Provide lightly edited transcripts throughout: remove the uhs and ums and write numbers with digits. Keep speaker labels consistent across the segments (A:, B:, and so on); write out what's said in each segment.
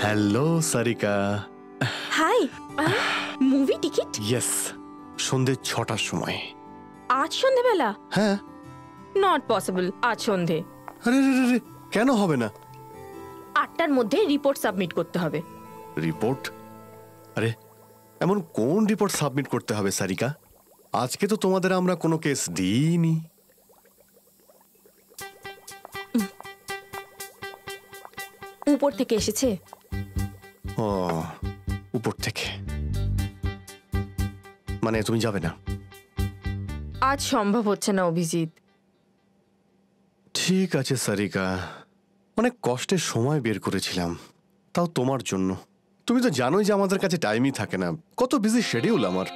A: Hello Sarika.
B: Hi, movie ticket?
A: Yes, সন্ধ্যে 6টার সময়।
B: আজ সন্ধ্যেবেলা?
A: হ্যাঁ।
B: নট পসিবল, আজ সন্ধ্যে।
A: আরে কেন হবে না?
B: 8টার মধ্যে রিপোর্ট সাবমিট করতে হবে।
A: রিপোর্ট? আরে এমন কোন রিপোর্ট সাবমিট করতে হবে সারিকা? আজকে তো তোমাদের আমরা কোনো কেস দিইনি।
B: উপর থেকে এসেছে।
A: ও, উপর থেকে মানে তুমি যাবে না?
B: আজ সম্ভব হচ্ছে না অভিজিৎ।
A: ঠিক আছে সারিকা, অনেক কষ্টের সময় বের করেছিলাম, তাও তোমার জন্য। তুমি তো জানোই যে আমাদের কাছে টাইমই থাকে না, কত বিজি শিডিউল আমার।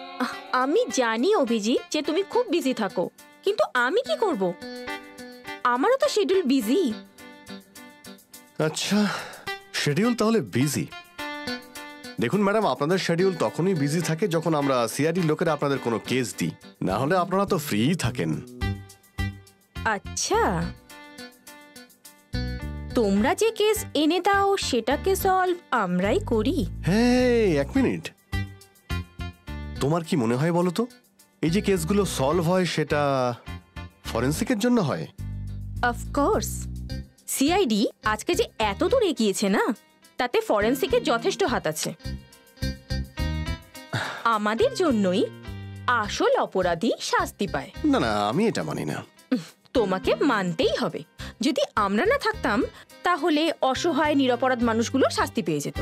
B: আমি জানি অভিজিৎ যে তুমি খুব বিজি থাকো, কিন্তু আমি কি করব? আমারও তো শিডিউল বিজি।
A: আচ্ছা, শিডিউল তাহলে বিজি। দেখুন ম্যাডাম, আপনাদের শিডিউল তখনই বিজি থাকে যখন আমরা সিআইডি লোকেরা আপনাদের কোনো কেস দিই, না হলে আপনারা তো ফ্রি থাকেন।
B: আচ্ছা, তোমরা যে কেস এনে দাও সেটাকে সলভ আমরাই করি।
A: হ্যাঁ, এক মিনিট, তোমার কি মনে হয় বলো তো, এই যে কেসগুলো সলভ হয় সেটা ফরেন্সিকের জন্য হয়?
B: অফকোর্স, সিআইডি আজকে যে এত দূর এগিয়েছে না, তাতে ফরেন্সিকের যথেষ্ট হাত আছে। আমাদের জন্যই আসল অপরাধী শাস্তি পায়।
A: না না, আমি এটা মানি না।
B: তোমাকে মানতেই হবে। যদি আমরা না থাকতাম তাহলে অসহায় নিরপরাধ মানুষগুলো শাস্তি পেয়ে যেত।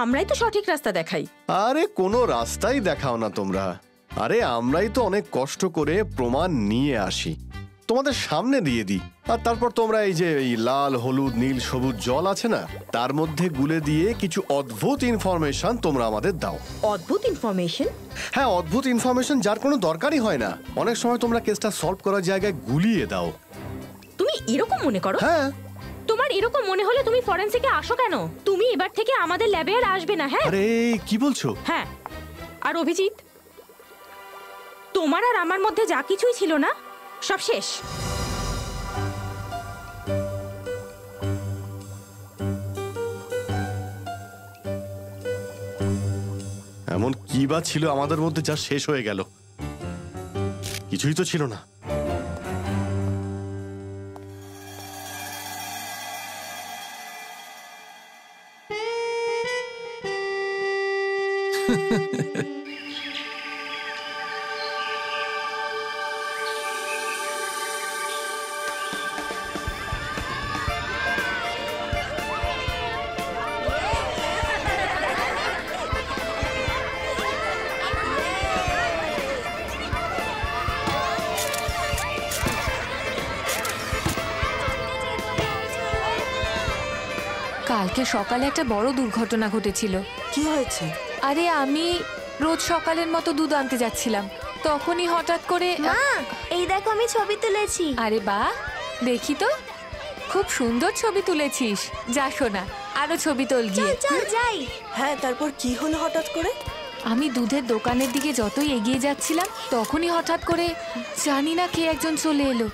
B: আমরাই তো সঠিক রাস্তা দেখাই।
A: আরে কোনো রাস্তাই দেখাও না তোমরা। আরে আমরাই তো অনেক কষ্ট করে প্রমাণ নিয়ে আসি, তোমাদের সামনে দিয়ে দিই, আর তারপর তোমরা এই যে এই লাল হলুদ নীল সবুজ জল আছে না, তার মধ্যে গুলে দিয়ে কিছু অদ্ভুত ইনফরমেশন তোমরা আমাদের দাও।
B: অদ্ভুত ইনফরমেশন?
A: হ্যাঁ, অদ্ভুত ইনফরমেশন যার কোনো দরকারই হয় না। অনেক সময় তোমরা কেসটা সলভ করার জায়গায় গুলিয়ে দাও।
B: তুমি এরকম মনে করো?
A: হ্যাঁ।
B: তোমার এরকম মনে হলে তুমি ফরেন্সিকে আসো কেন? তুমি এবার থেকে আমাদের ল্যাবে আর আসবে না। হ্যাঁ।
A: আরে কি বলছো?
B: হ্যাঁ, আর অভিজিৎ, তোমার আর আমার মধ্যে যা কিছুই ছিল না, সব শেষ।
A: এমন কি বা ছিল আমাদের মধ্যে যা শেষ হয়ে গেল? কিছুই তো ছিল না।
C: কালকে সকালে একটা বড় দুর্ঘটনা ঘটেছিল।
D: কি হয়েছে?
C: আরে আমি রোজ সকালের মতো দুধ আনতে যাচ্ছিলাম, তখনই হঠাৎ করে
E: মা, এই দেখো আমি ছবি তুলেছি।
C: আরে বাহ, দেখি তো, খুব সুন্দর ছবি তুলেছিস। যা শোনা, আরো ছবি তোল গিয়ে।
E: চল যাই।
D: হ্যাঁ, তারপর কি হলো হঠাৎ করে?
C: আমি দুধের দোকানের দিকে যতই এগিয়ে যাচ্ছিলাম, তখনই হঠাৎ করে জানি না কে একজন চলে এলো,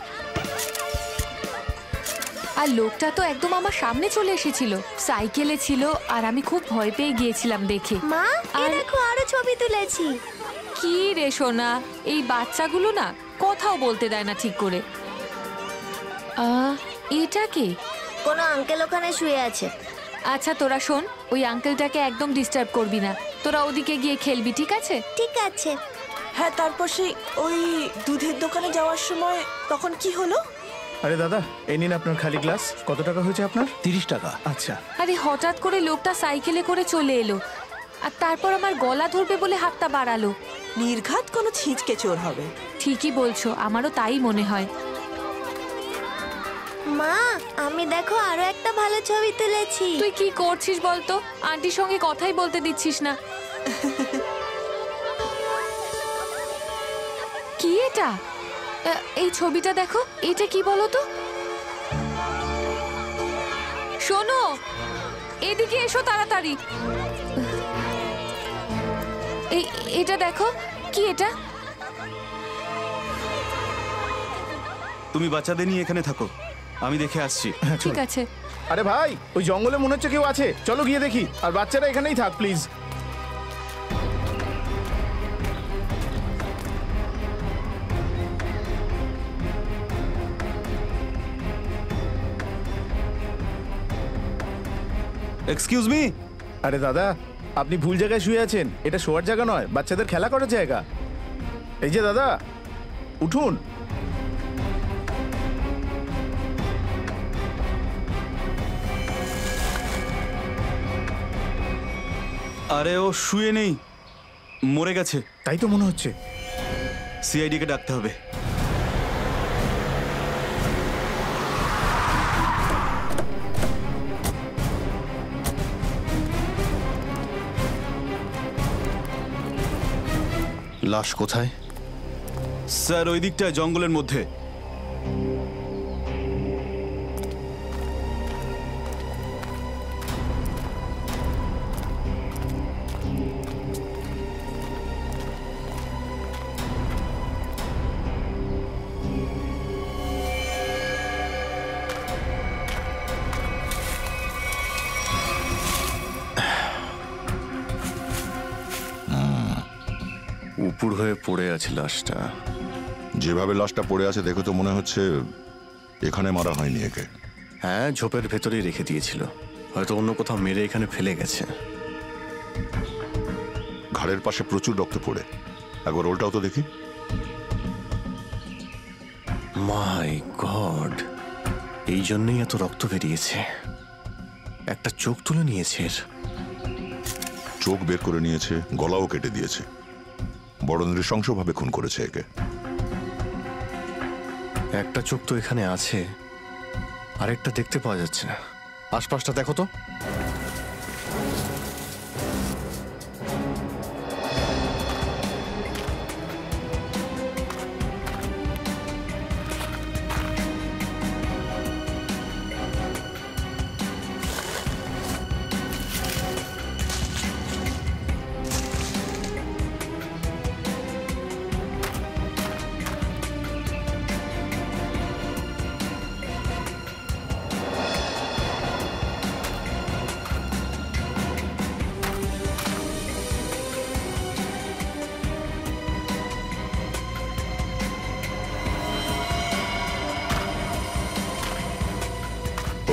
C: আর লোকটা তো একদম আমার সামনে চলে এসেছিল, সাইকেলে ছিল, আর আমি খুব ভয় পেয়ে গিয়েছিলাম দেখে।
E: মা, এই দেখো আরো ছবি তুলেছি।
C: কি রে সোনা, এই বাচ্চাগুলো না কথাও বলতে দেয় না ঠিক করে। এটা কে?
E: কোনো আঙ্কেল ওখানে শুয়ে আছে।
C: আচ্ছা তোরা শোন, ওই আঙ্কেলটাকে একদম ডিস্টার্ব করবি না, তোরা ওদিকে গিয়ে খেলবি, ঠিক আছে?
E: ঠিক আছে।
D: হ্যাঁ, তারপর সেই ওই দুধের দোকানে যাওয়ার সময় তখন কি হলো?
F: আরে দাদা, এই নিন আপনার খালি গ্লাস। কত টাকা হয়েছে আপনার?
G: 30 টাকা।
F: আচ্ছা।
C: আরে হঠাৎ করে লোকটা সাইকেলে করে চলে এলো, আর তারপর আমার গলা ধরবে বলে হাতটা বাড়ালো।
D: নির্ঘাত কোনো ছিঁচকে চোর হবে।
C: ঠিকই বলছো, আমারও তাই মনে হয়।
E: মা, আমি দেখো আরো একটা ভালো ছবি তুলেছি।
C: তুই কি করছিস বলতো? আন্টির সঙ্গে কথাই বলতে দিচ্ছিস না। কি এটা? এই ছবিটা দেখো, এটা কি বলো তো? শোনো, এদিকে এসো তাড়াতাড়ি। এটা দেখো, কি এটা?
G: তুমি বাচ্চাদের নিয়ে এখানে থাকো, আমি দেখে আসছি।
C: ঠিক আছে।
F: আরে ভাই, ওই জঙ্গলে মনে হচ্ছে কেউ আছে, চলো গিয়ে দেখি। আর বাচ্চারা এখানেই থাক প্লিজ।
G: Excuse me.
F: আরে দাদা, আপনি ভুল জায়গায় শুয়ে আছেন। এটা শোয়ার জায়গা নয়, বাচ্চাদের খেলা করার জায়গা। এই যে দাদা, উঠুন।
G: আরে ও শুয়ে নেই, মরে গেছে।
F: তাই তো মনে হচ্ছে।
G: সিআইডি কে ডাকতে হবে।
A: লাশ কোথায়?
G: স্যার ওই দিকটায় জঙ্গলের মধ্যে।
A: উপুর হয়ে পড়ে আছে লাশটা।
H: যেভাবে লাশটা পড়ে আছে দেখে তো মনে হচ্ছে এখানে মারা হয়নি একে।
A: হ্যাঁ, ঝোপের ভেতরেই রেখে দিয়েছিল, হয়তো অন্য কোথাও মেরে এখানে ফেলে গেছে।
H: ঘাড়ের পাশে প্রচুর রক্ত পড়ে। একবার ওলটাও তো দেখি।
A: মাই গড, এই জন্যই এত রক্ত বেরিয়েছে। একটা চোখ তুলে নিয়েছে এর।
H: চোখ বের করে নিয়েছে, গলাও কেটে দিয়েছে। বড় নৃশংসভাবে খুন করেছে একে।
A: একটা চোখ তো এখানে আছে, আরেকটা দেখতে পাওয়া যাচ্ছে না। আশপাশটা দেখো তো।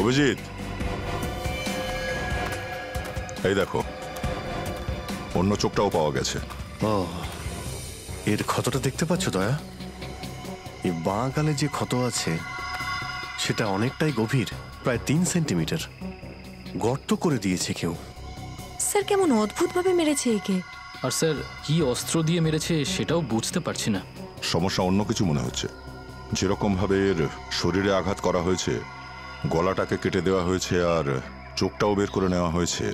H: অভিজিৎ, এই দেখো, অন্য চোখটাও পাওয়া গেছে।
A: ও, এর ক্ষতটা দেখতে পাচ্ছ দয়া? এই বাঁ গালে যে ক্ষত আছে সেটা অনেকটাই গভীর, প্রায় 3 সেন্টিমিটার। গর্ত করে দিয়েছে কেউ।
C: স্যার কেমন অদ্ভুতভাবে মেরেছে একে।
I: আর স্যার কি অস্ত্র দিয়ে মেরেছে সেটাও বুঝতে পারছি না।
H: সমস্যা অন্য কিছু মনে হচ্ছে। যেরকম ভাবে এর শরীরে আঘাত করা হয়েছে, গলাটাকে কেটে দেওয়া হয়েছে আর চোখটাও বের করে নেওয়া হয়েছে,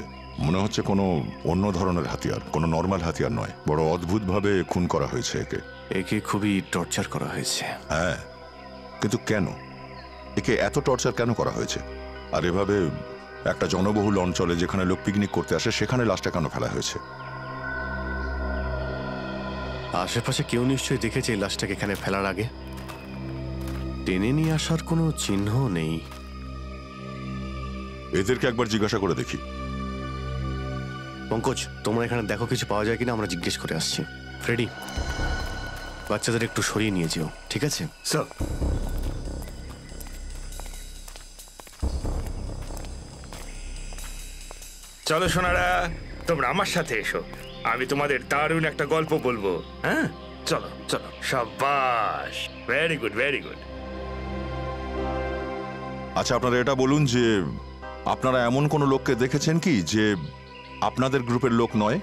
H: মনে হচ্ছে কোনো অন্য ধরনের হাতিয়ার, কোনো নর্মাল হাতিয়ার নয়। বড় অদ্ভুতভাবে খুন করা হয়েছে একে।
A: একে খুবই টর্চার করা হয়েছে।
H: হ্যাঁ, কিন্তু কেন? একে এত টর্চার কেন করা হয়েছে? আর এভাবে একটা জনবহুল অঞ্চলে যেখানে লোক পিকনিক করতে আসে সেখানে লাশটা কেন ফেলা হয়েছে?
A: আশেপাশে কেউ নিশ্চয়ই দেখেছে এই লাশটাকে এখানে ফেলার আগে। টেনে নিয়ে আসার কোনো চিহ্ন নেই।
H: এদেরকে একবার জিজ্ঞাসা করে দেখি।
A: পঙ্কজ, তোমরা এখানে দেখো কিছু পাওয়া যায় কিনা, আমরা জিজ্ঞেস করে আসছি। ফ্রেডি, বাচ্চাদের একটু সরিয়ে নিয়ে যেও, ঠিক আছে?
F: স্যার।
J: চলো সোনারা, তোমরা আমার সাথে এসো, আমি তোমাদের দারুণ একটা গল্প বলবো। হ্যাঁ, চলো চলো। সাবাস, ভেরি গুড ভেরি গুড।
H: আচ্ছা, আপনারা এটা বলুন যে আপনারা এমন কোনো লোককে দেখেছেন কি যে আপনাদের গ্রুপের লোক নয়,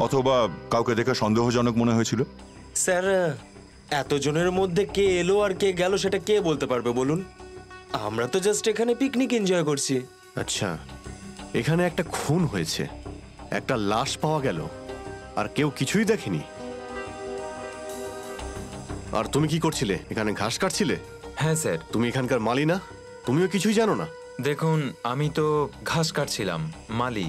H: অথবা কাউকে দেখে সন্দেহজনক মনে হয়েছিল?
K: স্যার, এতজনের মধ্যে কে এলো আর কে গেল সেটা কে বলতে পারবে বলুন? আমরা তো জাস্ট এখানে পিকনিক এনজয় করছি।
A: আচ্ছা, এখানে একটা খুন হয়েছে, একটা লাশ পাওয়া গেল, আর কেউ কিছুই দেখেনি। আর তুমি কি করছিলে? এখানে ঘাস কাটছিলে?
L: হ্যাঁ স্যার।
A: তুমি এখানকার মালি না? তুমিও কিছুই জানো না?
L: দেখুন, আমি তো ঘাস কাটছিলাম, মালি।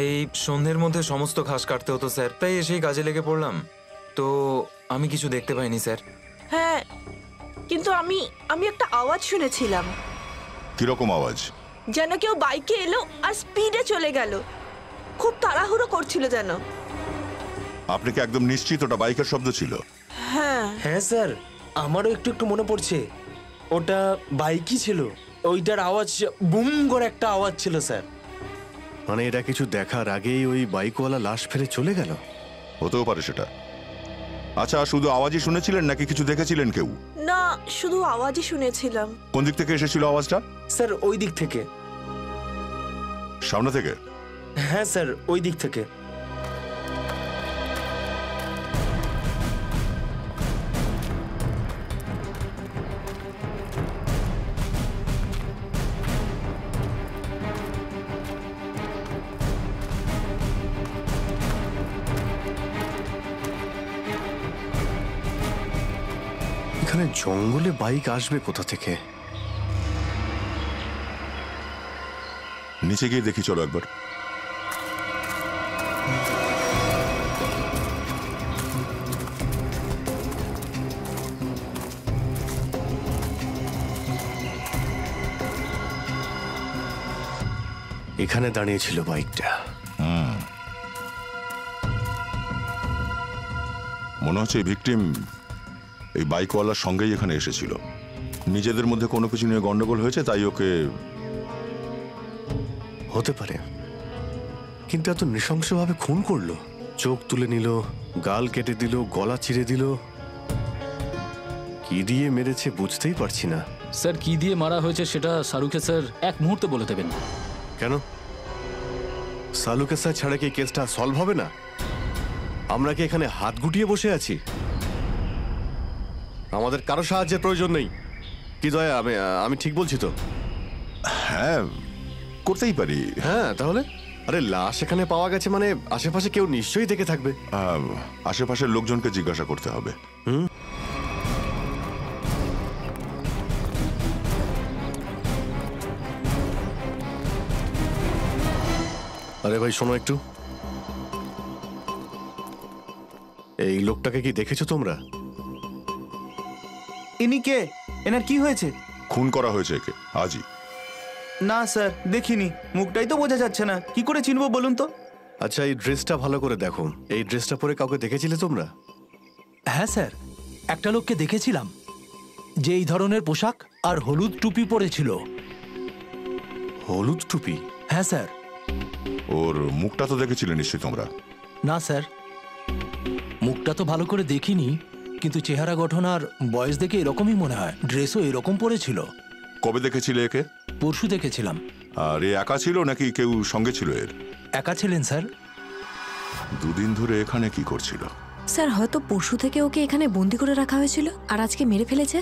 L: এই সন্ধ্যের মধ্যে সমস্ত ঘাস কাটতে হতো স্যার, তাই এসেই কাজে লেগে পড়লাম। তো আমি কিছু দেখতে পাইনি স্যার।
D: হ্যাঁ, কিন্তু আমি একটা আওয়াজ শুনেছিলাম।
H: কিরকম আওয়াজ?
D: যেন কেউ বাইকে এলো আর স্পিডে চলে গেল। খুব তাড়াহুড়ো করছিল যেন।
H: আপনি কি একদম নিশ্চিত ওটা বাইকের শব্দ ছিল?
D: হ্যাঁ
K: হ্যাঁ স্যার, আমারও একটু একটু মনে পড়ছে ওটা বাইকই ছিল। ওইটার আওয়াজ বুম করে একটা আওয়াজ ছিল স্যার।
A: মানে এটা কিছু দেখার আগেই ওই বাইকওয়ালা লাশ ফেলে চলে গেল?
H: হতেও পারে সেটা। আচ্ছা, শুধু আওয়াজই শুনেছিলেন নাকি কিছু দেখেছিলেন কেউ?
D: না, শুধু আওয়াজই শুনেছিলাম।
H: কোন দিক থেকে এসেছিল আওয়াজটা?
K: স্যার ওই দিক থেকে।
H: সামনে থেকে?
K: হ্যাঁ স্যার, ওই দিক থেকে।
A: এখানে জঙ্গলে বাইক আসবে কোথা থেকে?
H: নিচে গিয়ে দেখি, চলো একবার।
A: এখানে দাঁড়িয়েছিল বাইকটা।
H: মনে হচ্ছে এই ভিকটিম এই বাইকওয়ালার সঙ্গেই এখানে এসেছিল। নিজেদের মধ্যে কোনো কিছু নিয়ে গন্ডগোল হয়েছে, তাই ওকে।
A: হতে পারে, কিন্তু এত নৃশংসভাবে খুন করলো। চোখ তুলে নিল, গাল কেটে দিল, গলা চিরে দিল। কি দিয়ে মেরেছে বুঝতেই পারছি না।
I: স্যার কি দিয়ে মারা হয়েছে সেটা শাহরুখে স্যার এক মুহূর্তে বলে দেবেন।
A: কেন? সালুকে স্যার ছাড়া কি কেসটা সলভ হবে না? আমরা কি এখানে হাত গুটিয়ে বসে আছি? আমাদের কারো সাহায্যের প্রয়োজন নেই। কি দয়া, আমি ঠিক বলছি তো?
H: হ্যাঁ, করতেই পারি।
A: হ্যাঁ, তাহলে? আরে লাশ এখানে পাওয়া গেছে মানে আশেপাশে কেউ নিশ্চয়ই দেখে থাকবে।
H: আশেপাশের লোকজনকে জিজ্ঞাসা করতে হবে।
A: আরে ভাই শোনো একটু, এই লোকটাকে কি দেখেছো তোমরা?
G: ইনি কে? এনার কি হয়েছে?
H: খুন করা হয়েছে একে আজই।
G: না স্যার, দেখিনি। মুখটাই তো বোঝা যাচ্ছে না, কি করে চিনবো বলুন তো?
A: আচ্ছা, এই ড্রেসটা ভালো করে দেখো। এই ড্রেসটা পরে কাউকে দেখেছিলে তোমরা?
M: হ্যাঁ স্যার, একটা লোককে দেখেছিলাম যে এই ধরনের পোশাক আর হলুদ টুপি পরেছিল।
A: হলুদ টুপি?
M: হ্যাঁ স্যার।
H: ওর মুখটা তো দেখেছিলে নিশ্চয়ই তোমরা?
M: না স্যার, মুখটা তো ভালো করে দেখিনি, কিন্তু চেহারা গঠন আর বয়স দেখে এরকমই মনে হয়। ড্রেসও এরকম পরেছিল।
H: কবে দেখেছিলে একে?
M: পরশু দেখেছিলাম।
H: আর এ একা ছিল নাকি কেউ সঙ্গে ছিল এর?
M: একা ছিলেন স্যার।
H: দুদিন ধরে এখানে কি করছিল?
N: স্যার হয়তো পরশু থেকে ওকে এখানে বন্দি করে রাখা হয়েছিল আর আজকে মেরে ফেলেছে।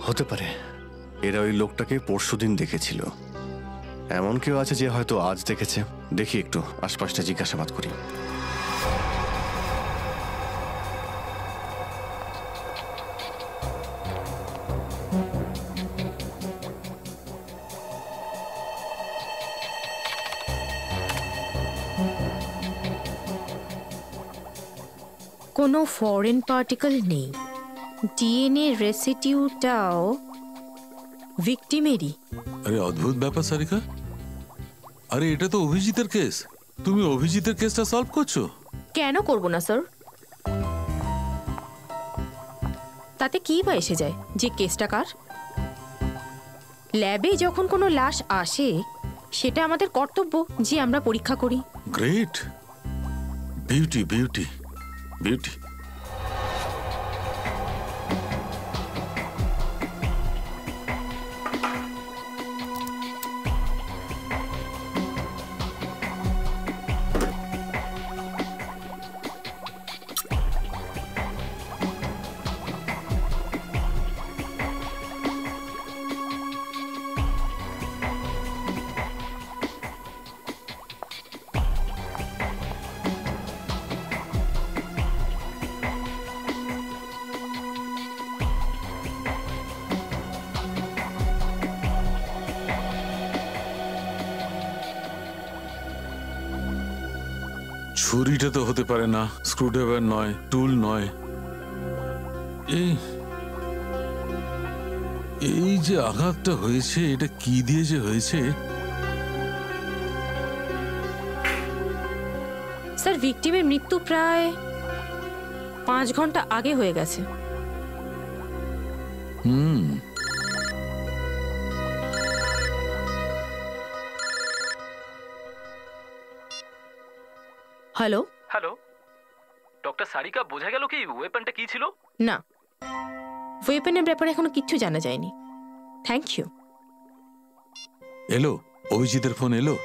A: হতে পারে এরা ওই লোকটাকে পরশুদিন দেখেছিল। এমন কেউ আছে যে হয়তো আজ দেখেছে। দেখি একটু আশপাশটা জিজ্ঞাসাবাদ করি।
B: কোনো ফরেন পার্টিকেল নেই। ডিএনএ রেসিডিউটাও ভিকটিমেরই।
O: আরে অদ্ভুত ব্যাপার সারিকা। আরে এটা তো অভিজিতের কেস। তুমি অভিজিতের কেসটা সলভ করছো?
B: কেন করব না স্যার? তাতে কি বা এসে যায় যে কেসটা কার? ল্যাবে যখন কোনো লাশ আসে সেটা আমাদের কর্তব্য যে আমরা পরীক্ষা করি।
O: Great, beauty beauty beauty. ছুরিটা তো হতে পারে না, স্ক্রুড্রাইভার নয়, টুল নয়। এই যে আঘাতটা হয়েছে এটা কি দিয়ে যে হয়েছে?
B: স্যার, ভিকটিমের মৃত্যু প্রায় 5 ঘন্টা আগে হয়ে গেছে। হ্যালো
M: হ্যালো ডক্টর সারিকা, বোঝা গেল কি ওয়েপনটা কি ছিল?
B: না, ওয়েপনের ব্যাপারে এখনো কিচ্ছু জানা যায়নি। Thank you.
O: এলো অভিজিতের ফোন এলো?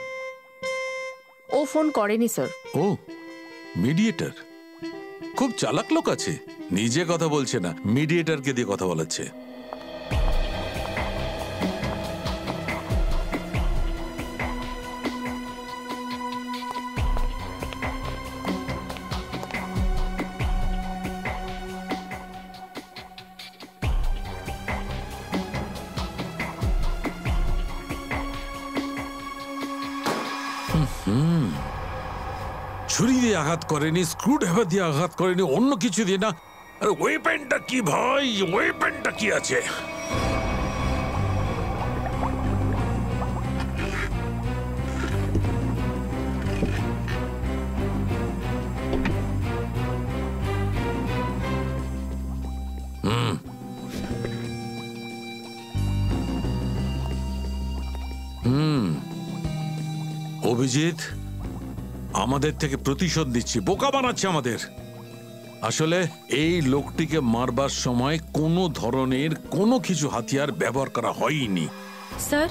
B: ও ফোন করেনি স্যার।
O: ও মিডিয়েটর, খুব চালাক লোক আছে, নিজে কথা বলছে না, মিডিয়েটরকে দিয়ে কথা বলাচ্ছে। ছুরি দিয়ে আঘাত করেনি, স্ক্রু ড্রাইভার দিয়ে আঘাত করেনি, অন্য কিছু দিয়ে না। আরে ওয়েপনটা কি ভাই, ওয়েপনটা কি আছে? অভিজিৎ আমাদের থেকে প্রতিশোধ নিচ্ছি, বোকা বানাচ্ছে আমাদের। আসলে এই লোকটিকে মারবার সময় কোনো ধরনের কোনো কিছু হাতিয়ার ব্যবহার করা হয়নি।
B: স্যার,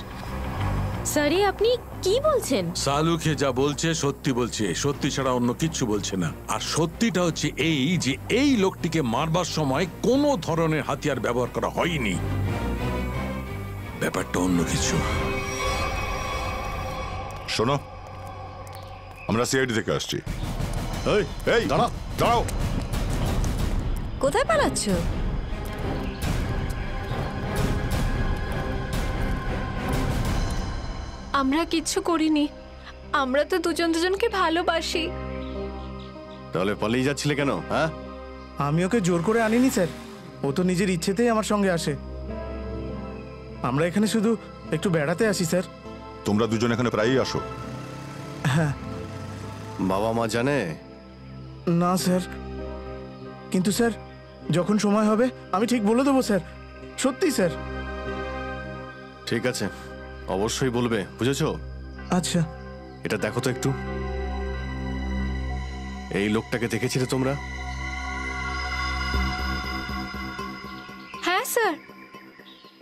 B: স্যারে আপনি কি বলছেন?
O: সালুকে যা বলছে সত্যি বলছে, সত্যি ছাড়া অন্য কিচ্ছু বলছে না। আর সত্যিটা হচ্ছে এই যে এই লোকটিকে মারবার সময় কোনো ধরনের হাতিয়ার ব্যবহার করা হয়নি, ব্যাপারটা অন্য কিছু।
H: শোনো, আমরা সিআইডি থেকে আসছি। এই দাঁড়াও, দাঁড়াও।
N: কোথায় পালাচ্ছ?
C: আমরা কিচ্ছু করিনি, আমরা তো দুজন দুজনকে ভালোবাসি।
A: তাহলে পালিয়ে যাচ্ছিলে কেন? হ্যাঁ,
F: আমি ওকে জোর করে আনিনি স্যার, ও তো নিজের ইচ্ছেতেই আমার সঙ্গে আসে। আমরা এখানে শুধু একটু বেড়াতে আসি স্যার।
H: তোমরা দুজন এখানে প্রায়ই আসো?
F: হ্যাঁ।
A: বাবা মা জানে?
F: না স্যার, কিন্তু স্যার যখন সময় হবে আমি ঠিক বলে দেবো স্যার, সত্যি স্যার।
A: ঠিক আছে, অবশ্যই বলবে, বুঝেছো?
F: আচ্ছা।
A: এটা দেখো তো একটু, এই লোকটাকে দেখেছিলে তোমরা?
C: হ্যাঁ স্যার,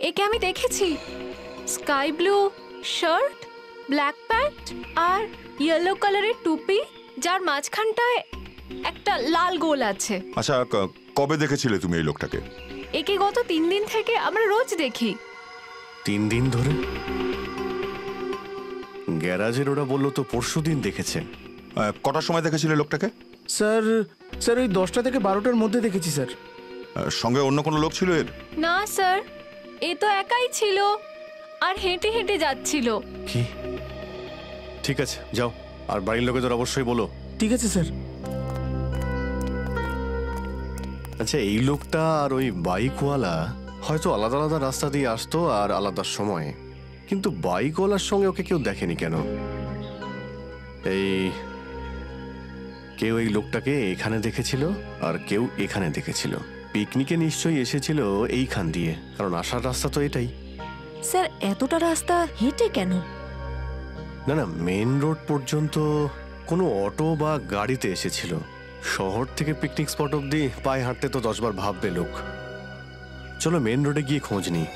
C: একে আমি দেখেছি। Sky blue shirt, black pant আর ইয়েলো কালারের টুপি, যার মাঝখানটায় একটা লাল গোল আছে।
H: আচ্ছা, কবে দেখেছিলে তুমি এই লোকটাকে?
C: একে গত 3 দিন থেকে আমরা রোজ দেখি।
A: 3 দিন ধরে? গ্যারাজের ওরা বললো তো পরশুদিন দেখেছে।
H: কটার সময় দেখেছিলে লোকটাকে?
F: স্যার স্যার ওই 10টা থেকে 12টার মধ্যে দেখেছি স্যার।
H: সঙ্গে অন্য কোনো লোক ছিল এর?
C: না স্যার, এ তো একাই ছিল আর হেঁটে হেঁটে যাচ্ছিল।
A: কি? ঠিক আছে, যাও, আর বাড়ির লোকেদের অবশ্যই বলো।
F: ঠিক আছে স্যার।
A: আচ্ছা, এই লোকটা আর ওই বাইকওয়ালা হয়তো আলাদা আলাদা রাস্তা দিয়ে আসতো আর আলাদা সময়ে, কিন্তু বাইকওয়ালার সঙ্গে ওকে কেউ দেখেনি কেন? এই কেউ এই লোকটাকে এখানে দেখেছিল আর কেউ এখানে দেখেছিল। পিকনিকে নিশ্চয়ই এসেছিল এইখান দিয়ে, কারণ আসার রাস্তা তো এটাই।
N: স্যার, এতটা রাস্তা হেঁটে কেন?
A: না না, মেন রোড পর্যন্ত কোনো অটো বা গাড়িতে এসেছিল। শহর থেকে পিকনিক স্পট অব্দি পায়ে হাঁটতে তো 10 বার ভাববে লোক। চলো মেন রোডে গিয়ে খোঁজ নিই।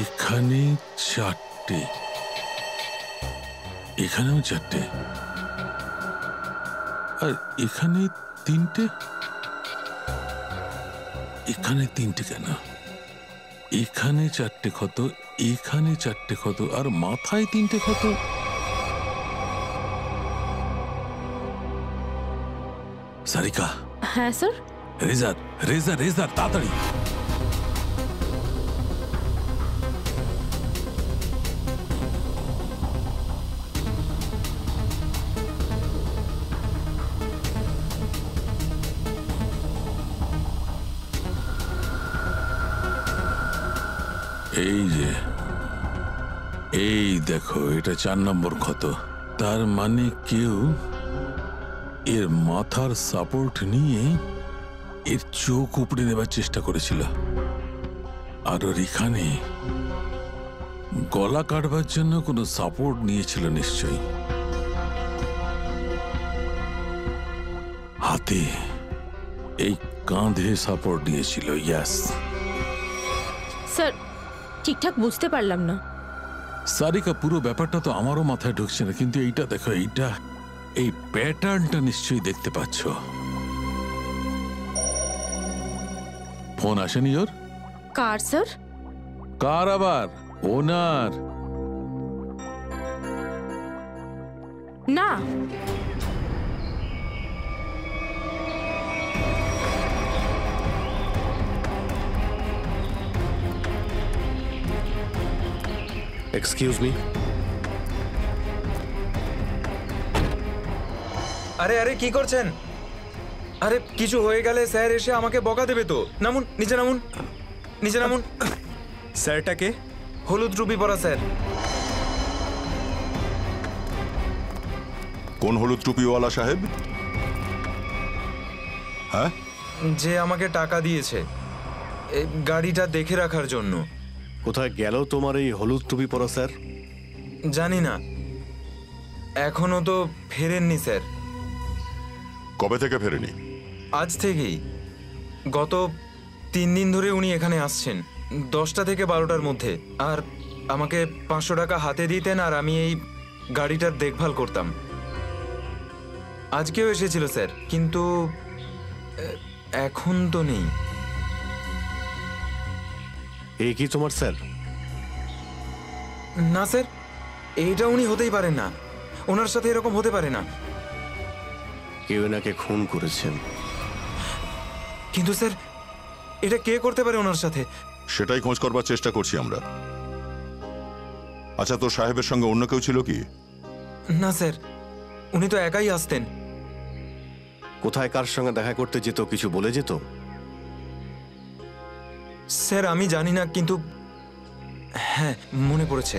O: এখানে 4টে, এখানেও 4টে, আর এখানে 3টে। এখানে 3টে কেন? এখানে 4টে ক্ষত, এখানে 4টে ক্ষত, আর মাথায় 3টে ক্ষত। সারিকা।
B: হ্যাঁ স্যার।
O: রেজার রেজার রেজার, তাড়াতাড়ি। এই যে, এই দেখো, এটা 4 নম্বর ক্ষত। তার মানে কেউ এর মাথার সাপোর্ট নিয়ে এর চোখ উপড়ে নেবার চেষ্টা করেছিল, আর ওর এখানে গলা কাটবার জন্য কোনো সাপোর্ট নিয়েছিল নিশ্চয়ই। হাতে, এই কাঁধে সাপোর্ট নিয়েছিল। ইয়াস
B: স্যার, ঠিকঠাক বুঝতে পারলাম না।
O: সারিকা, পুরো ব্যাপারটা তো আমারও মাথায় ঢুকছে না, কিন্তু এইটা দেখো, এই প্যাটার্নটা নিশ্চয়ই দেখতে পাচ্ছ। ফোন আসেনি ওর?
B: কার স্যার?
O: কার আবার? ওনার?
B: না।
A: Excuse me.
L: আরে আরে কি করছেন? আরে কিছু হয়ে গেলে স্যার এসে আমাকে বকা দেবে তো। নামুন, নিচে নামুন, নিচে নামুন।
K: স্যারটাকে?
L: হলুদ টুপি পরা স্যার।
H: কোন হলুদ টুপিওয়ালা সাহেব? হ্যাঁ,
L: যে আমাকে টাকা দিয়েছে এই গাড়িটা দেখে রাখার জন্য।
A: কোথায় গেল তোমার এই হলুদ টুপি পরা স্যার?
L: জানি না, এখনো তো ফেরেননি স্যার।
H: কবে থেকে ফেরেনি?
L: আজ থেকেই। গত 3 দিন ধরে উনি এখানে আসছেন, 10টা থেকে 12টার মধ্যে। আর আমাকে 500 টাকা হাতে দিতেন, আর আমি এই গাড়িটার দেখভাল করতাম। আজকেও এসেছিল স্যার, কিন্তু এখন তো নেই।
A: এই কি তোমার স্যার?
L: না স্যার, এইটা উনি হতেই পারেন না। ওনার সাথে এরকম হতে পারে না।
A: কেউ এনাকে খুন করেছেন।
L: কিন্তু স্যার, এটা কে করতে পারে ওনার সাথে?
H: সেটাই খোঁজ করবার চেষ্টা করছি আমরা। আচ্ছা, তোর সাহেবের সঙ্গে অন্য কেউ ছিল কি?
L: না স্যার, উনি তো একাই আসতেন।
A: কোথায় কার সঙ্গে দেখা করতে যেত, কিছু বলে যেত?
L: স্যার আমি জানি না, কিন্তু হ্যাঁ মনে পড়েছে।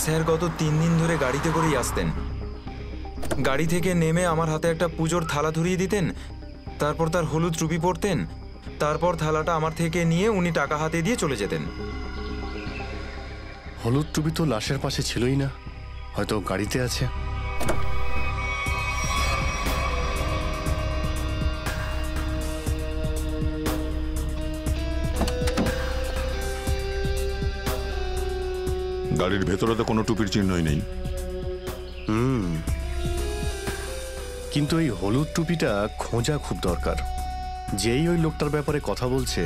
L: স্যার গত 3 দিন ধরে গাড়িতে করেই আসতেন। গাড়ি থেকে নেমে আমার হাতে একটা পুজোর থালা ধরিয়ে দিতেন, তারপর তার হলুদ টুপি পরতেন, তারপর থালাটা আমার থেকে নিয়ে উনি টাকা হাতে দিয়ে চলে যেতেন।
A: হলুদ টুপি তো লাশের পাশে ছিলই না, হয়তো গাড়িতে আছে।
H: গাড়ির ভেতরে তো কোনো টুপির চিহ্নই নেই।
A: কিন্তু এই হলুদ টুপিটা খোঁজা খুব দরকার। যেই ওই লোকটার ব্যাপারে কথা বলছে,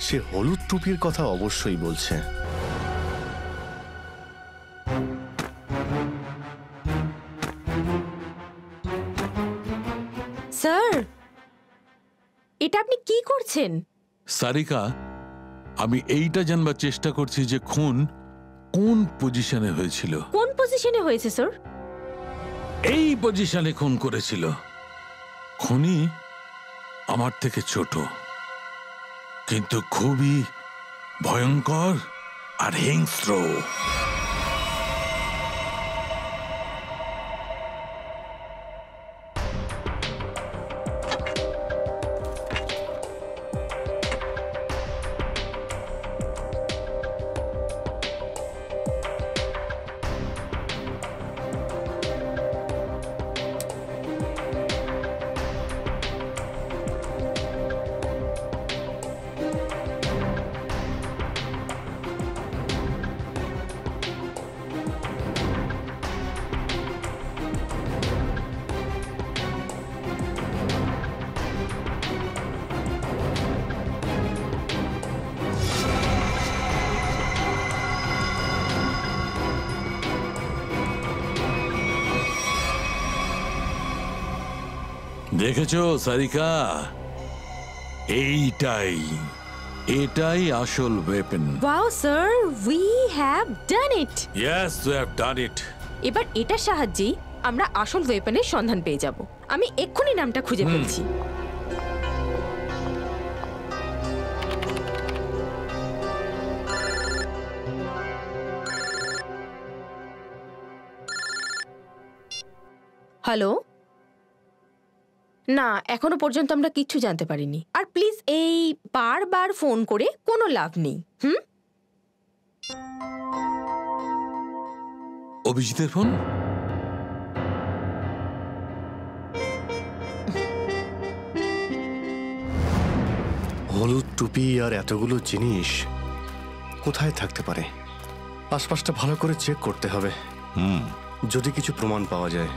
A: সে হলুদ টুপির কথা অবশ্যই বলছে।
B: স্যার, এটা আপনি কি করছেন?
O: সারিকা, আমি এইটা জানবার চেষ্টা করছি যে খুন কোন পজিশনে হয়েছিল।
B: কোন পজিশনে হয়েছে স্যার?
O: এই পজিশনে খুন করেছিল। খুনি আমার থেকে ছোট, কিন্তু খুবই ভয়ঙ্কর আর হিংস্র। দেখেছো সারিকা, এটাই আসল weapon.
B: Wow sir, we have done it.
O: Yes, we have done it.
B: এবার এটার সাহায্যেই আমরা আসল ওয়েপনের সন্ধান পেয়ে যাব। আমি এক্ষুনি নামটা খুঁজে ফেলছি। হ্যালো? না, এখনো পর্যন্ত আমরা কিচ্ছু জানতে পারিনি। আর প্লিজ এই বারবার ফোন করে কোনো লাভ নেই।
O: অভিজিতের ফোন?
A: হলুদ টুপি আর এতগুলো জিনিস কোথায় থাকতে পারে? আশপাশটা ভালো করে চেক করতে হবে, যদি কিছু প্রমাণ পাওয়া যায়।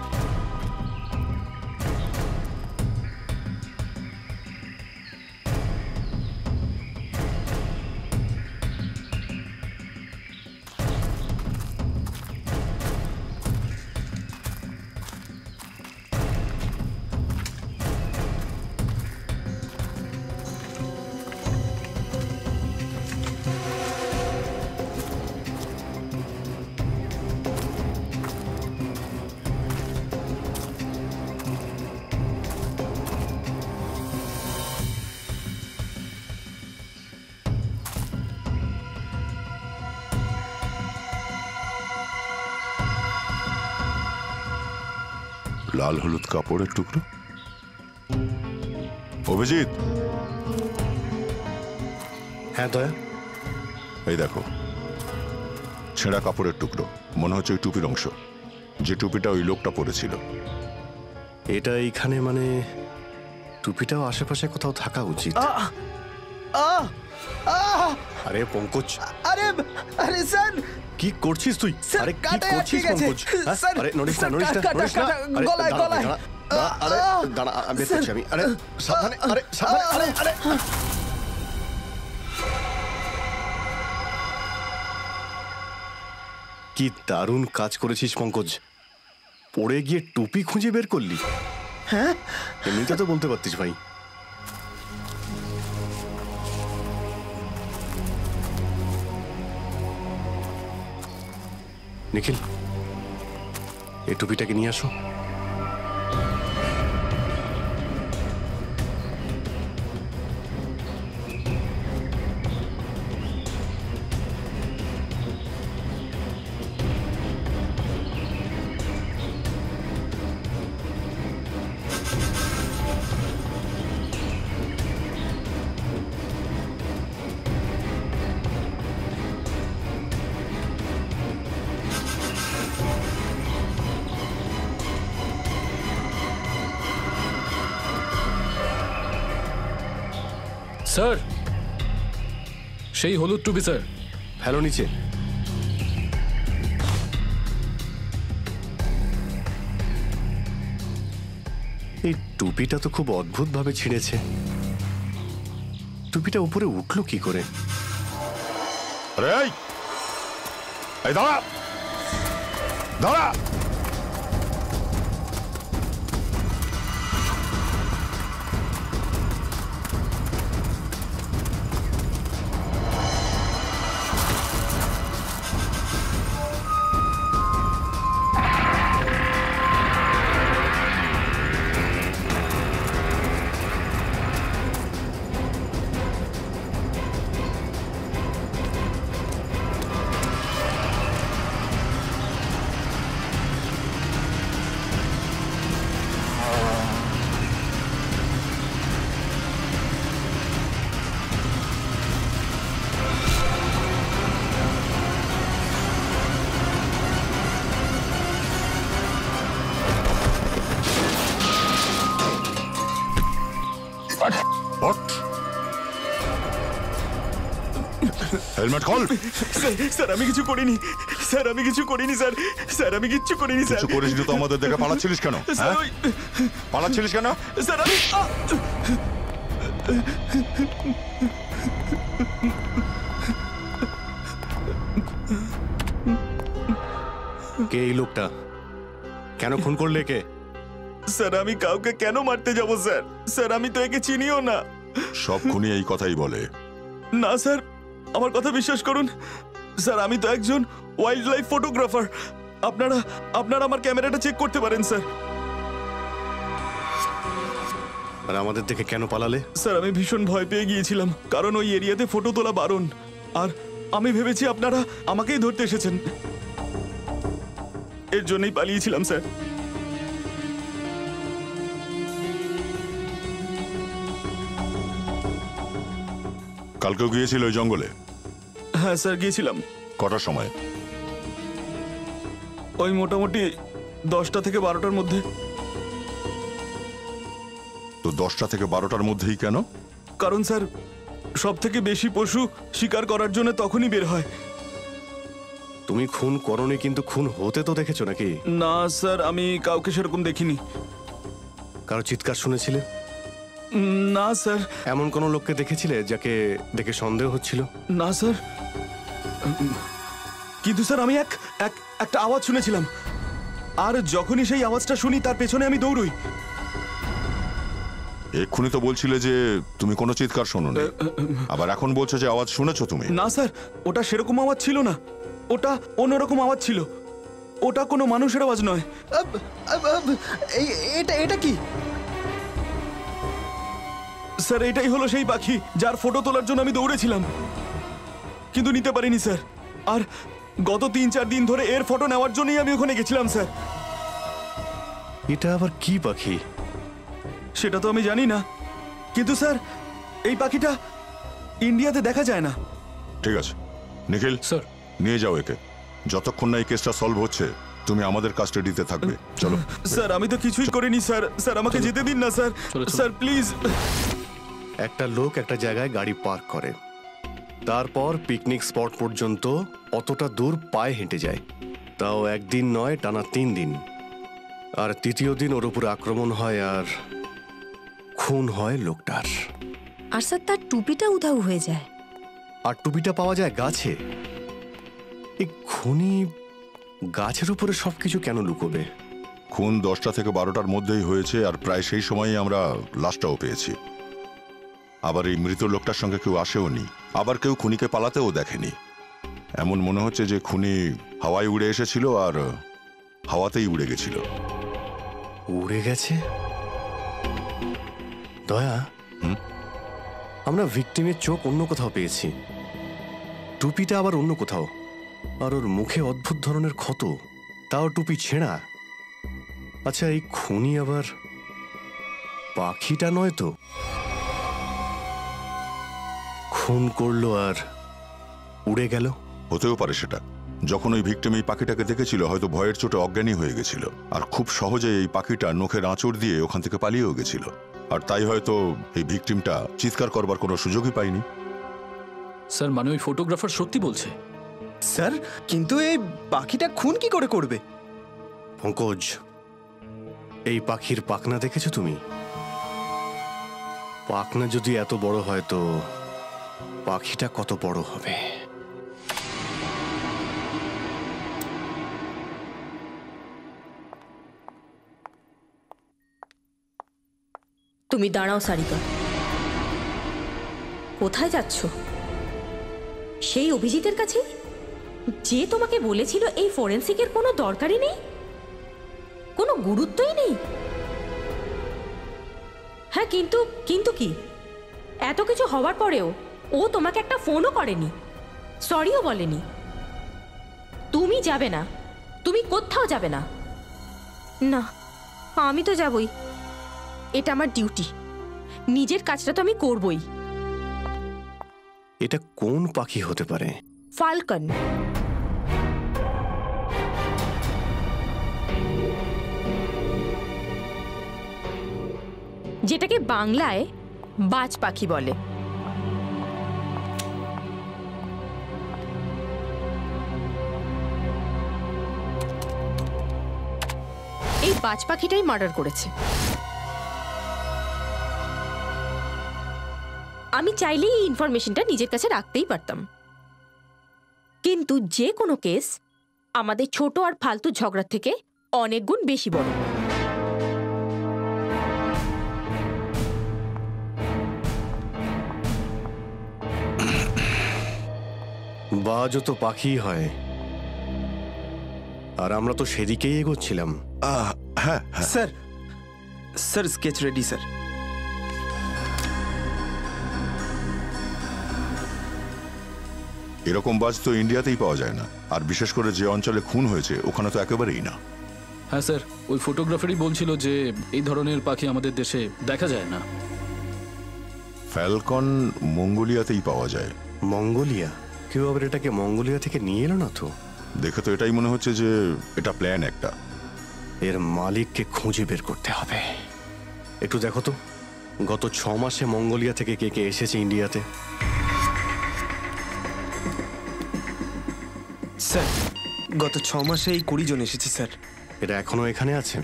H: লাল হলুদ কাপড়ের টুকরো। অভিজিৎ।
A: হ্যাঁ দয়া।
H: এই দেখো, ছেঁড়া কাপড়ের টুকরো, মনে হচ্ছে ওই টুপির অংশ, যে টুপিটা ওই লোকটা পরেছিল।
A: এটা এইখানে, মানে টুপিটাও আশেপাশে কোথাও থাকা উচিত। আরে পঙ্কজ,
G: আরে আরে স্যার
A: কি করছিস তুই? আরে কি করছিস পঙ্কজ? আরে নড়িস না, নড়িস না, নড়িস না।
G: গলায় গলায়।
A: আরে দাঁড়া, আমি বের করছি আমি। আরে সাবধানে, আরে সাবধানে, আরে আরে। কি দারুণ কাজ করেছিস পঙ্কজ, পড়ে গিয়ে টুপি খুঁজে বের করলি।
G: হ্যাঁ,
A: এমনিতে তো বলতে পারতিস ভাই। নিখিল, এই টুপিটাকে নিয়ে আসো।
I: স্যার, সেই হলুদ টুপি স্যার।
A: ফেলো নিচে। এই টুপিটা তো খুব অদ্ভুত ভাবে ছিঁড়েছে। টুপিটা উপরে উঠলো কি করে?
H: আরে এই দাঁড়া, দাঁড়া। হেলমেট খোল।
G: স্যার আমি কিছু করিনি, স্যার আমি কিছু করিনি, স্যার স্যার আমি কিচ্ছু করিনি। স্যার
H: কিছু করিস তো আমাদের দেখে পালাচ্ছিলিস কেন? পালাচ্ছিলিস কেন?
G: স্যার আমি
A: কে এই লোকটা? কেন খুন করলে কে?
G: স্যার আমি কাউকে কেন মারতে যাব স্যার? স্যার আমি তো একে চিনিও না।
H: সব খুনি এই কথাই বলে।
G: না স্যার, আমার কথা বিশ্বাস করুন স্যার, আমি তো একজন ওয়াইল্ড লাইফ ফটোগ্রাফার। আপনারা আমার ক্যামেরাটা চেক করতে পারেন স্যার।
A: আর আমাদের দেখে কেন পালালে?
G: স্যার আমি ভীষণ ভয় পেয়ে গিয়েছিলাম, কারণ ওই এরিয়াতে ফটো তোলা বারণ। আর আমি ভেবেছি আপনারা আমাকেই ধরতে এসেছেন, এর জন্যই পালিয়েছিলাম স্যার।
H: কালকেও গিয়েছিল ওই জঙ্গলে?
G: হ্যাঁ স্যার, গিয়েছিলাম।
H: কটার সময়?
G: ওই মোটামুটি 10টা থেকে 12টার মধ্যে।
H: তো 10টা থেকে 12টার মধ্যেই কেন?
G: কারণ স্যার, সব থেকে বেশি পশু শিকার করার জন্য তখনই বের হয়।
A: তুমি খুন করনি, কিন্তু খুন হতে তো দেখেছো নাকি?
G: না স্যার, আমি কাউকে সেরকম দেখিনি।
A: কারো চিৎকার শুনেছিলে?
G: না স্যার।
A: এমন কোনো লোককে দেখেছিলে যাকে দেখে সন্দেহ হচ্ছিল?
G: না স্যার, কিন্তু স্যার আমি একটা আওয়াজ শুনেছিলাম, আর যখনই সেই আওয়াজটা শুনি তার পেছনে আমি দৌড়ই।
H: এক্ষুনি তো বলছিলে যে তুমি কোনো চিৎকার শোনোনি, আবার এখন বলছো যে আওয়াজ শুনেছো তুমি।
G: না স্যার, ওটা সেরকম আওয়াজ ছিল না, ওটা অন্যরকম আওয়াজ ছিল। ওটা কোনো মানুষের আওয়াজ নয়। এটা কি স্যার? এটাই হলো সেই পাখি যার ফটো তোলার জন্য আমি দৌড়েছিলাম, কিন্তু নিতে পারিনি স্যার। আর গত 3-4 দিন ধরে এর ফটো নেওয়ার জন্যই আমি ওখানে গেছিলাম স্যার।
A: এটা আবার কি পাখি?
G: সেটা তো আমি জানি না, কিন্তু স্যার এই পাখিটা ইন্ডিয়াতে দেখা যায় না।
H: ঠিক আছে নিখিল স্যার, নিয়ে যাও একে। যতক্ষণ না এই কেসটা সলভ হচ্ছে তুমি আমাদের কাস্টাডিতে থাকবে। চলো।
G: স্যার আমি তো কিছুই করিনি স্যার, স্যার আমাকে যেতে দিন না স্যার, স্যার প্লিজ।
A: একটা লোক একটা জায়গায় গাড়ি পার্ক করে, তারপর পিকনিক স্পট পর্যন্ত অতটা দূর পায়ে হেঁটে যায়, তাও একদিন নয়, টানা 3 দিন। আর তৃতীয় দিন ওর উপর আক্রমণ হয় আর খুন হয় লোকটার।
N: আর স্যার তার টুপিটা উধাও হয়ে যায়।
A: আর টুপিটা পাওয়া যায় গাছে। এই খুনি গাছের উপরে সবকিছু কেন লুকোবে?
H: খুন 10টা থেকে 12টার মধ্যেই হয়েছে, আর প্রায় সেই সময়ই আমরা লাশটাও পেয়েছি। আবার এই মৃত লোকটার সঙ্গে কেউ আসেও নি, আবার কেউ খুনিকে পালাতেও দেখেনি। এমন মনে হচ্ছে যে খুনি হাওয়ায় উড়ে এসেছিল আর হাওয়াতেই উড়ে গেছিল।
A: উড়ে গেছে? দয়া, আমরা ভিকটিমের চোখ অন্য কোথাও পেয়েছি, টুপিটা আবার অন্য কোথাও, আর ওর মুখে অদ্ভুত ধরনের ক্ষত, তাও টুপি ছেঁড়া। আচ্ছা, এই খুনি আবার পাখিটা নয় তো? খুন করলো আর উড়ে গেল?
H: হতেও পারে সেটা। যখন ওই ভিকটিম এই পাখিটাকে দেখেছিল হয়তো ভয়ের চোটে অজ্ঞানী হয়ে গেছিল, আর খুব সহজে এই পাখিটা নখের আঁচড় দিয়ে ওখান থেকে পালিয়েও গেছিল, আর তাই হয়তো এই ভিকটিমটা চিৎকার করবার কোনো সুযোগই পায়নি।
I: স্যার মানে ওই ফটোগ্রাফার সত্যি বলছে।
P: স্যার কিন্তু এই পাখিটা খুন কি করে করবে?
A: পঙ্কজ, এই পাখির পাখনা দেখেছো তুমি? পাখনা যদি এত বড় হয় তো পাখিটা কত বড় হবে?
B: তুমি দাঁড়াও সারিকা, কোথায় যাচ্ছ? সেই অভিজিতের কাছে, যে তোমাকে বলেছিল এই ফরেন্সিকের কোনো দরকারই নেই, কোনো গুরুত্বই নেই। হ্যাঁ, কিন্তু কি, এত কিছু হওয়ার পরেও ও তোমাকে একটা ফোনও করেনি, সরিও বলেনি। তুমি যাবে না, তুমি কোথাও যাবে না। না, আমি তো যাবই, এটা আমার ডিউটি, নিজের কাজটা তো আমি করবই।
A: এটা কোন পাখি হতে পারে?
B: ফাল্কন। যেটাকে বাংলায় বাজ পাখি বলে। এই বাজ পাখিটাই মার্ডার করেছে। আমি চাইলেই এই ইনফরমেশনটা নিজের কাছে রাখতেই পারতাম, কিন্তু যে কোনো কেস আমাদের ছোট আর ফালতু ঝগড়া থেকে অনেক গুণ বেশি বড়।
A: বাজও তো পাখি হয়, আর আমরা তো সেদিকেই এগোচ্ছিলাম।
P: হ্যাঁ sir, sir sketch ready sir.
H: এরকম বাজ তো ইন্ডিয়াতেই পাওয়া যায় না, আর বিশেষ করে যে অঞ্চলে খুন হয়েছে ওখানে তো একেবারেই না।
I: হ্যাঁ স্যার, ওই ফটোগ্রাফারই বলছিল যে এই ধরনের পাখি আমাদের দেশে দেখা যায় না।
H: ফ্যালকন মঙ্গোলিয়াতেই পাওয়া যায়।
A: মঙ্গোলিয়া? কেউ আবার এটাকে মঙ্গোলিয়া থেকে নিয়ে এলো না তো?
H: দেখে তো এটাই মনে হচ্ছে যে এটা প্ল্যান একটা।
A: এর মালিককে খুঁজে বের করতে হবে। একটু দেখো তো, গত 6 মাসে মঙ্গোলিয়া থেকে কে কে এসেছে ইন্ডিয়াতে?
P: স্যার গত 6 মাসে এই 20 জন এসেছে স্যার।
A: এরা এখনো এখানে আছে?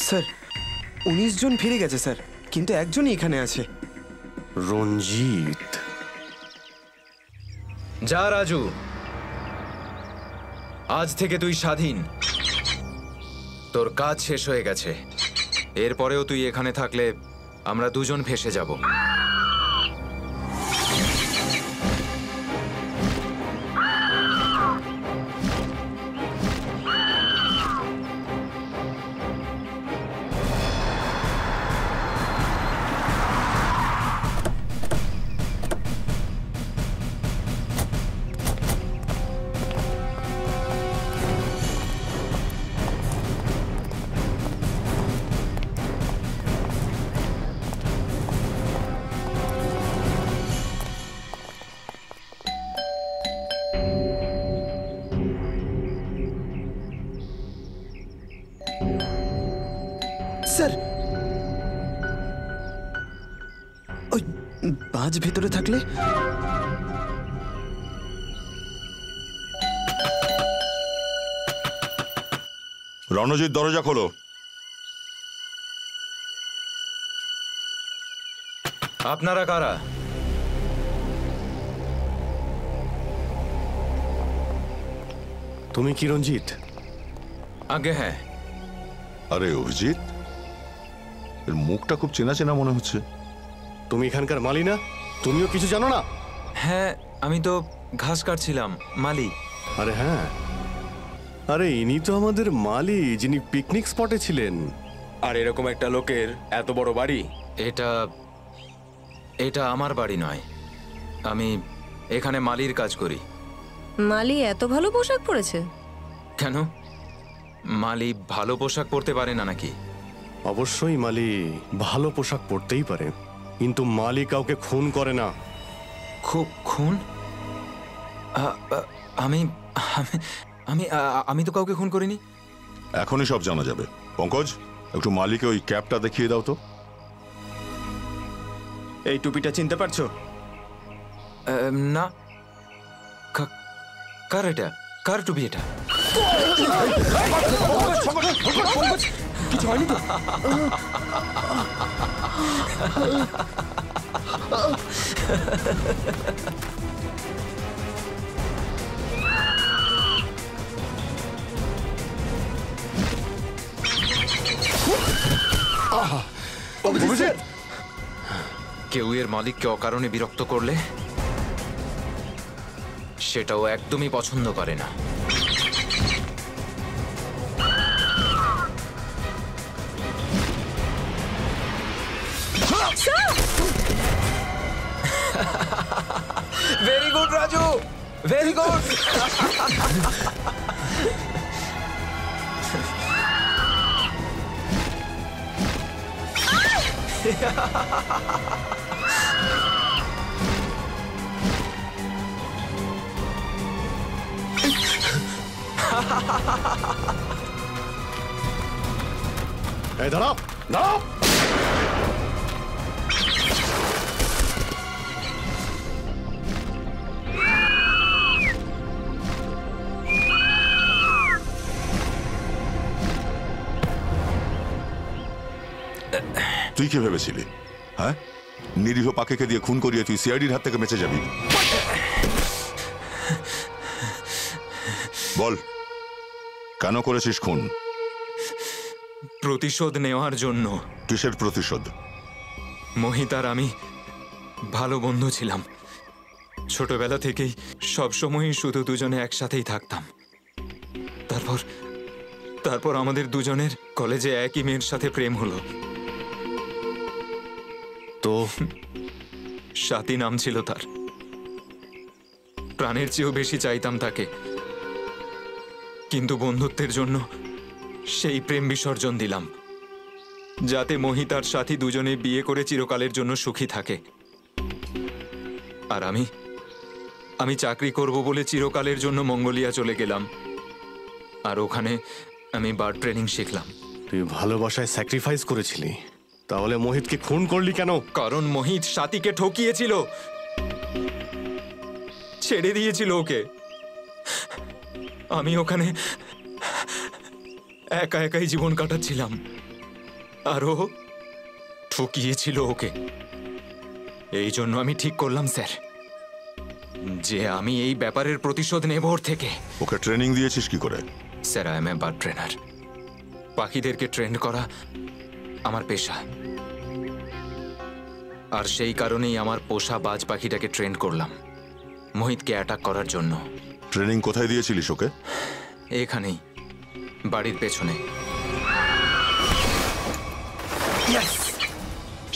P: স্যার 19 জন ফিরে গেছে স্যার, কিন্তু একজনই এখানে আছে।
A: রঞ্জিত।
L: যা রাজু, আজ থেকে তুই স্বাধীন। তোর কাজ শেষ হয়ে গেছে। এরপরেও তুই এখানে থাকলে আমরা দুজন ফেঁসে যাব।
P: স্যার ওই বাজ ভেতরে থাকলে?
H: রণজিৎ, দরজা খোলো।
L: আপনারা কারা?
A: তুমি কি রঞ্জিত?
L: আগে হ্যাঁ।
H: আরে অভিজিৎ, এর মুখটা খুব চেনা চেনা মনে হচ্ছে।
A: তুমি এখানকার মালি না? তুমিও কিছু জানো না?
L: হ্যাঁ, আমি তো ঘাস কাটছিলাম, মালি।
A: আরে হ্যাঁ, আরে ইনি তো আমাদের মালি, যিনি পিকনিক স্পটে ছিলেন।
K: আর এরকম একটা লোকের এত বড় বাড়ি?
L: এটা আমার বাড়ি নয়। আমি এখানে মালির কাজ করি।
N: মালি এত ভালো পোশাক পরেছে
L: কেন? মালি ভালো পোশাক পরতে পারে না নাকি?
A: অবশ্যই মালি ভালো পোশাক পরতেই পারে, কিন্তু মালি কাউকে খুন করে না।
L: খুন? আমি আমি আমি তো কাউকে খুন করিনি।
H: এখনই সব জানা যাবে। পঙ্কজ, একটু মালিকে ওই ক্যাপটা দেখিয়ে দাও তো।
P: এই টুপিটা চিনতে পারছো?
L: না। কার এটা? কার টুপি এটা?
P: কিছু হয়নি তো?
L: কেউ এর মালিককে অকারণে বিরক্ত করলে সেটাও একদমই পছন্দ করে না। Very good Raju, very good.
A: এই দাঁড়াও, দাঁড়াও।
H: তুই কি ভেবেছিলি? হ্যাঁ, নিরীহ পাখিকে দিয়ে খুন করিয়ে তুই সিআইডির হাত থেকে বেঁচে যাবি? বল, কেন করেছিস খুন?
L: প্রতিশোধ নেওয়ার জন্য।
H: কিসের প্রতিশোধ?
L: মোহিতার আমি ভালো বন্ধু ছিলাম। ছোটবেলা থেকেই সবসময়ই শুধু দুজনে একসাথেই থাকতাম। তারপর আমাদের দুজনের কলেজে একই মেয়ের সাথে প্রেম হলো।
A: তো
L: স্বাতী নাম ছিল তার। প্রাণের চেয়েও বেশি চাইতাম তাকে, কিন্তু বন্ধুত্বের জন্য সেই প্রেম বিসর্জন দিলাম। যাতে মোহিত আর সাথী দুজনে বিয়ে করে চিরকালের জন্য সুখী থাকে। আর আমি চাকরি করব বলে চিরকালের জন্য মঙ্গোলিয়া চলে গেলাম, আর ওখানে আমি বার্ড ট্রেনিং শিখলাম।
A: তুই ভালোবাসায় স্যাক্রিফাইস করেছিলি, তাহলে মোহিতকে খুন করলি কেন?
L: কারণ মোহিত সাথীকে ঠকিয়েছিল, ছেড়ে দিয়েছিল ওকে। আমি ওখানে একা একাই জীবন কাটাচ্ছিলাম, আর ও ঠকিয়েছিল ওকে। এই জন্য আমি ঠিক করলাম স্যার যে আমি এই ব্যাপারের প্রতিশোধ নেব ওর থেকে।
H: ওকে ট্রেনিং দিয়েছিস কি করে?
L: Sir, I M a bird trainer. পাখিদেরকে ট্রেন করা আমার পেশা, আর সেই কারণেই আমার পোষা বাজ পাখিটাকে ট্রেন করলাম মোহিতকে অ্যাটাক করার জন্য।
H: ট্রেনিং কোথায় দিয়েছিলিস ওকে?
L: এখানেই, বাড়ির পেছনে।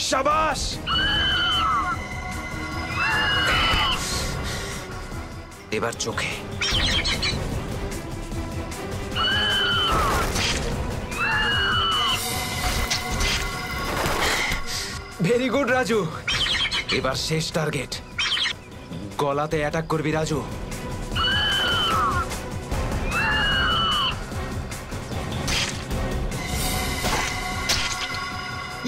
L: শাবাশ! এবার চোখে। Very good Raju. এবার শেষ টার্গেট, গলাতে অ্যাটাক করবি রাজু।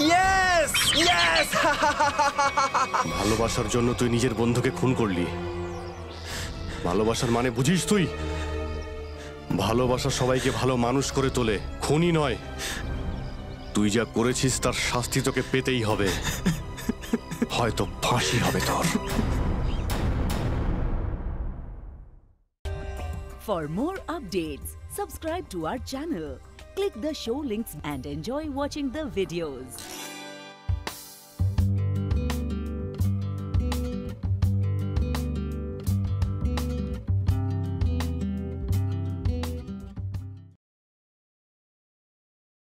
K: Yes yes!
A: ভালোবাসার জন্য তুই নিজের বন্ধুকে খুন করলি। ভালোবাসার মানে বুঝিস তুই? ভালোবাসা সবাইকে ভালো মানুষ করে তোলে, খুনই নয়। তুই যা করেছিস তার শাস্তি তোকে পেতেই হবে, হয়তো ফাঁসি হবে তোর।
Q: For more updates, subscribe to our channel, click the show links and enjoy watching the videos.